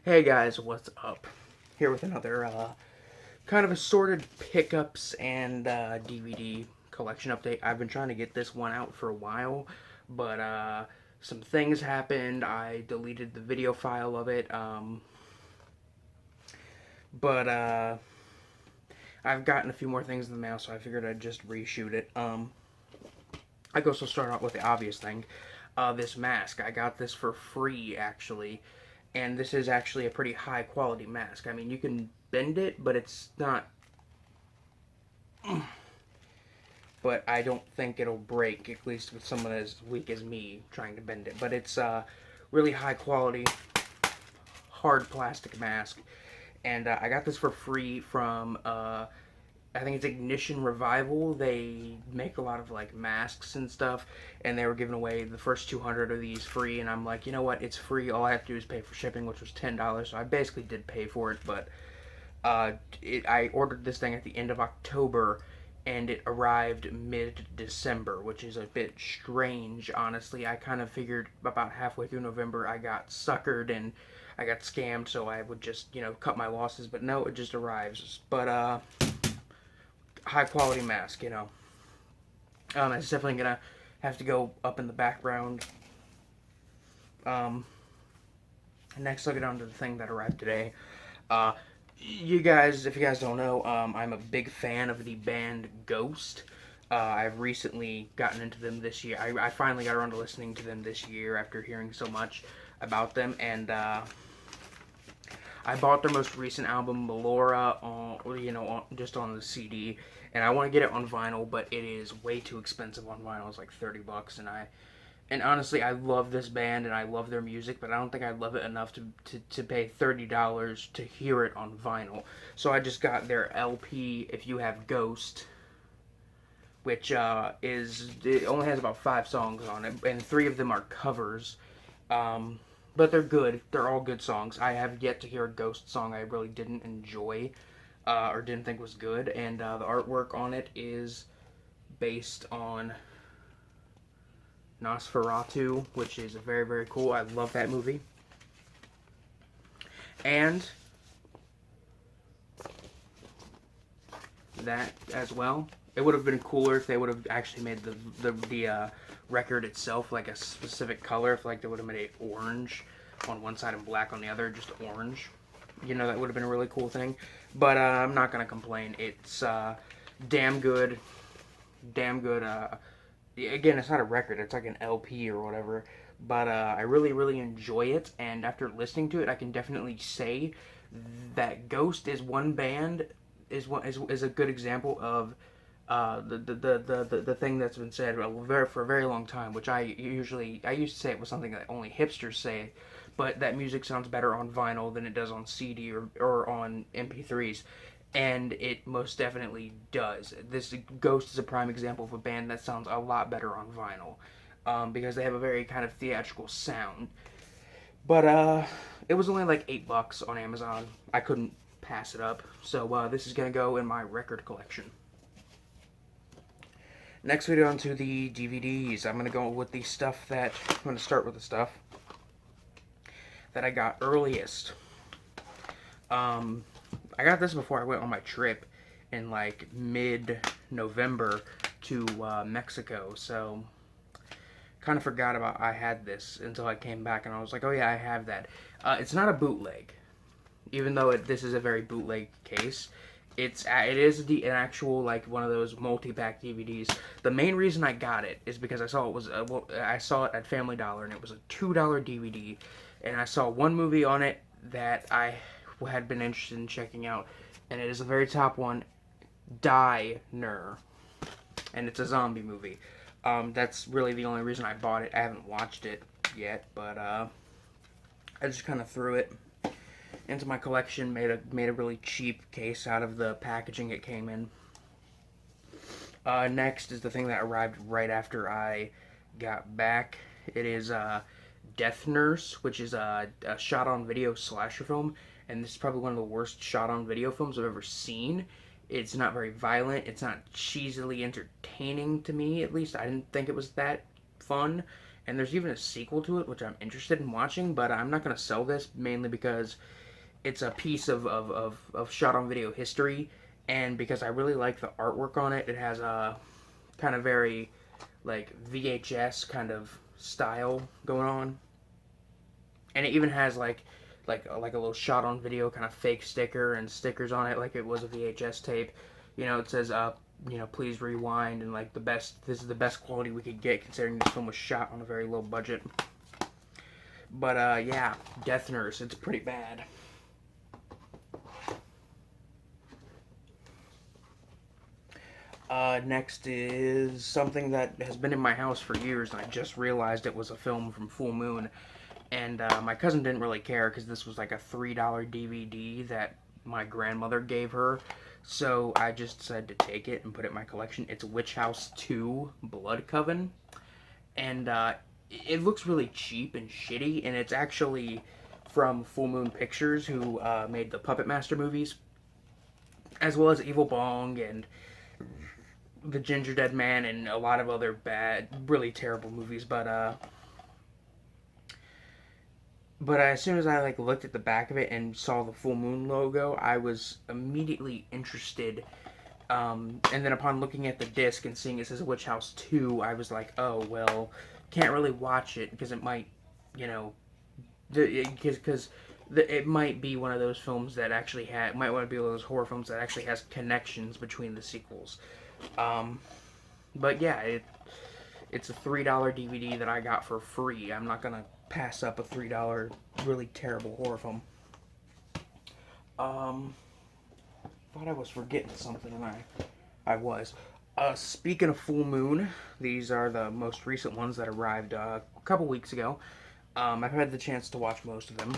Hey guys, what's up? Here with another kind of assorted pickups and DVD collection update. I've been trying to get this one out for a while, but some things happened. I deleted the video file of it, but I've gotten a few more things in the mail, so I figured I'd just reshoot it. I guess we'll start out with the obvious thing. This mask. I got this for free, actually. And this is actually a pretty high quality mask. I mean, you can bend it, but it's not. But I don't think it'll break, at least with someone as weak as me trying to bend it. But it's really high quality, hard plastic mask. And I got this for free from I think it's Ignition Revival. They make a lot of like masks and stuff, and they were giving away the first 200 of these free. And I'm like, you know what? It's free. All I have to do is pay for shipping, which was $10. So I basically did pay for it, but I ordered this thing at the end of October, and it arrived mid-December, which is a bit strange, honestly. I kind of figured about halfway through November I got suckered and I got scammed, so I would just, cut my losses. But no, it just arrives. But high quality mask, it's definitely gonna have to go up in the background. Um, Next, I'll get on to the thing that arrived today. Uh, you guys, if you guys don't know, I'm a big fan of the band Ghost. I've recently gotten into them this year. I finally got around to listening to them this year after hearing so much about them, and I bought their most recent album, Melora, just on the CD, and I want to get it on vinyl, but it is way too expensive on vinyl. It's like $30, and honestly, I love this band and I love their music, but I don't think I love it enough to pay $30 to hear it on vinyl. So I just got their LP, If You Have Ghost, which it only has about 5 songs on it, and 3 of them are covers. But they're good. They're all good songs. I have yet to hear a Ghost song I really didn't enjoy or didn't think was good, and the artwork on it is based on Nosferatu, which is very, very cool. I love that movie. And that as well. It would have been cooler if they would have actually made the record itself like a specific color. If like they would have made it orange on one side and black on the other, just orange. That would have been a really cool thing. But I'm not gonna complain. It's damn good, damn good. Again, it's not a record. It's like an LP or whatever. But I really, really enjoy it. And after listening to it, I can definitely say that Ghost is one band is a good example of the thing that's been said for a very long time, which I used to say it was something that only hipsters say, but that music sounds better on vinyl than it does on CD or on MP3s, and it most definitely does. This Ghost is a prime example of a band that sounds a lot better on vinyl, because they have a very kind of theatrical sound. But it was only like $8 on Amazon. I couldn't pass it up, so this is gonna go in my record collection. Next, we go on to the DVDs. I'm gonna start with the stuff that I got earliest. I got this before I went on my trip in like mid-November to Mexico, so kind of forgot about I had this until I came back and I was like, oh yeah, I have that. It's not a bootleg, even though this is a very bootleg case. It is an actual like one of those multi-pack DVDs. The main reason I got it is because I saw it at Family Dollar and it was a $2 DVD, and I saw one movie on it that I had been interested in checking out, and it is the very top one, Diner, and it's a zombie movie. That's really the only reason I bought it. I haven't watched it yet, but I just kind of threw it into my collection, made a really cheap case out of the packaging it came in. Next is the thing that arrived right after I got back. It is Death Nurse, which is a shot-on-video slasher film, and this is probably one of the worst shot-on-video films I've ever seen. It's not very violent. It's not cheesily entertaining to me, at least. I didn't think it was that fun. and there's even a sequel to it, which I'm interested in watching, but I'm not going to sell this mainly because it's a piece of shot on video history, and because I really like the artwork on it. It has a kind of very like VHS kind of style going on, and it even has like a little shot on video kind of fake sticker and stickers on it like it was a VHS tape. It says please rewind, and like this is the best quality we could get considering this film was shot on a very low budget. But yeah, Death Nurse, it's pretty bad. Next is something that has been in my house for years, and I just realized it was a film from Full Moon. And my cousin didn't really care because this was like a $3 DVD that my grandmother gave her. So I just decided to take it and put it in my collection. It's Witch House 2 Blood Coven. And it looks really cheap and shitty, and it's actually from Full Moon Pictures, who made the Puppet Master movies, as well as Evil Bong and The Ginger Dead Man and a lot of other bad, really terrible movies. But as soon as I looked at the back of it and saw the Full Moon logo, I was immediately interested. And then upon looking at the disc and seeing it says Witch House 2, I was like, oh well, can't really watch it because it might, because it might be one of those films that actually might want to be one of those horror films that actually has connections between the sequels. But yeah, it's a $3 DVD that I got for free. I'm not gonna pass up a $3 really terrible horror film. Thought I was forgetting something, and I was. Speaking of Full Moon, these are the most recent ones that arrived a couple weeks ago. I've had the chance to watch most of them.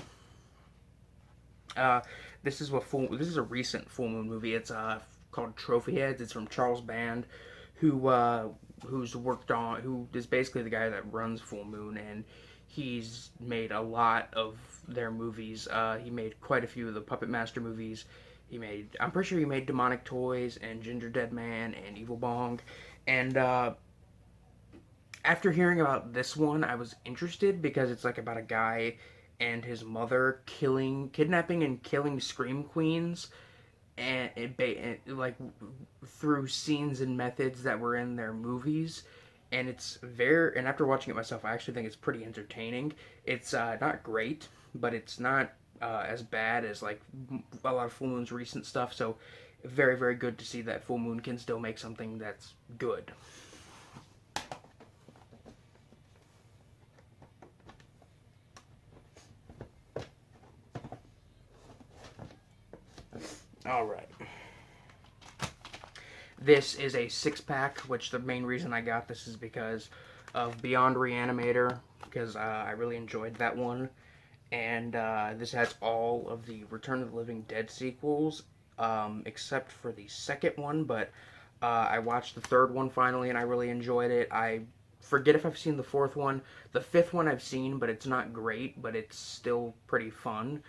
This is a recent Full Moon movie. It's called Trophy Heads. It's from Charles Band, who is basically the guy that runs Full Moon, and he's made a lot of their movies. He made quite a few of the Puppet Master movies. I'm pretty sure he made Demonic Toys and Ginger Dead Man and Evil Bong. And after hearing about this one, I was interested because it's like about a guy and his mother kidnapping and killing scream queens, and like through scenes and methods that were in their movies. And and after watching it myself, I actually think it's pretty entertaining. It's not great, but it's not as bad as like a lot of Full Moon's recent stuff. So very, very good to see that Full Moon can still make something that's good. All right. This is a 6-pack, which the main reason I got this is because of Beyond Reanimator, because I really enjoyed that one. And this has all of the Return of the Living Dead sequels, except for the second one, but I watched the third one finally, and I really enjoyed it. I forget if I've seen the fourth one. The fifth one I've seen, but it's not great, but it's still pretty fun.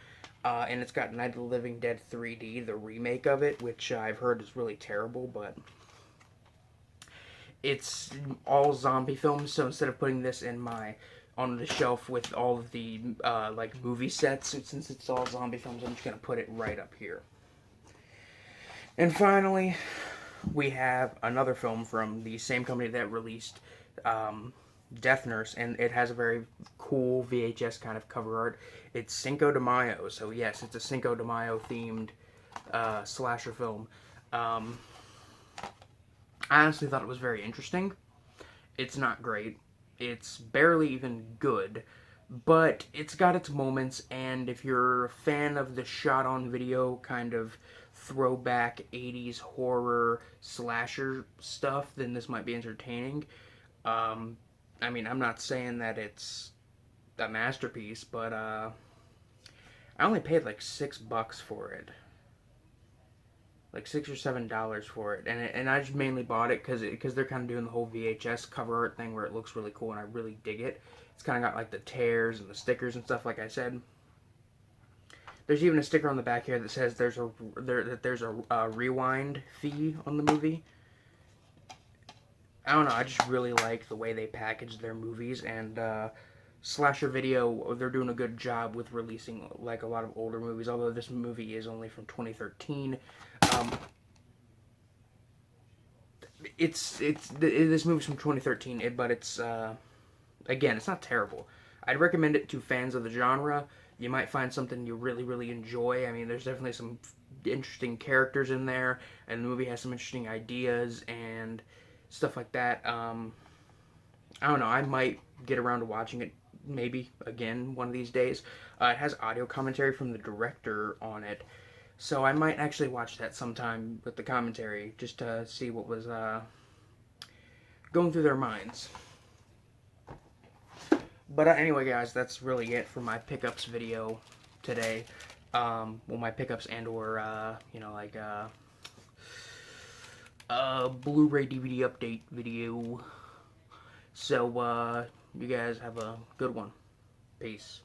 And it's got Night of the Living Dead 3D, the remake of it, which I've heard is really terrible, but it's all zombie films, so instead of putting this on the shelf with all of the like movie sets, since it's all zombie films, I'm just going to put it right up here. And finally, we have another film from the same company that released Death Nurse, and it has a very cool VHS kind of cover art. It's Cinco de Mayo, so yes, it's a Cinco de Mayo themed slasher film. I honestly thought it was very interesting. It's not great. It's barely even good, but it's got its moments, and if you're a fan of the shot-on-video kind of throwback 80s horror slasher stuff, then this might be entertaining. I mean, I'm not saying that it's a masterpiece, but I only paid like $6 for it, like $6 or $7 for it, and I just mainly bought it because they're kind of doing the whole VHS cover art thing where it looks really cool, and I really dig it. It's kind of got like the tears and the stickers and stuff, like I said. There's even a sticker on the back here that says there's a rewind fee on the movie. I don't know, I just really like the way they package their movies, and Slasher Video, they're doing a good job with releasing like a lot of older movies, although this movie is only from 2013. Um, this movie's from 2013, but it's again, it's not terrible. I'd recommend it to fans of the genre. You might find something you really enjoy. I mean, there's definitely some interesting characters in there, and the movie has some interesting ideas and stuff like that. I don't know. I might get around to watching it maybe again one of these days. It has audio commentary from the director on it, so I might actually watch that sometime with the commentary just to see what was going through their minds. But anyway, guys, that's really it for my pickups video today. Well, my pickups and or like Blu-ray DVD update video. So you guys have a good one. Peace.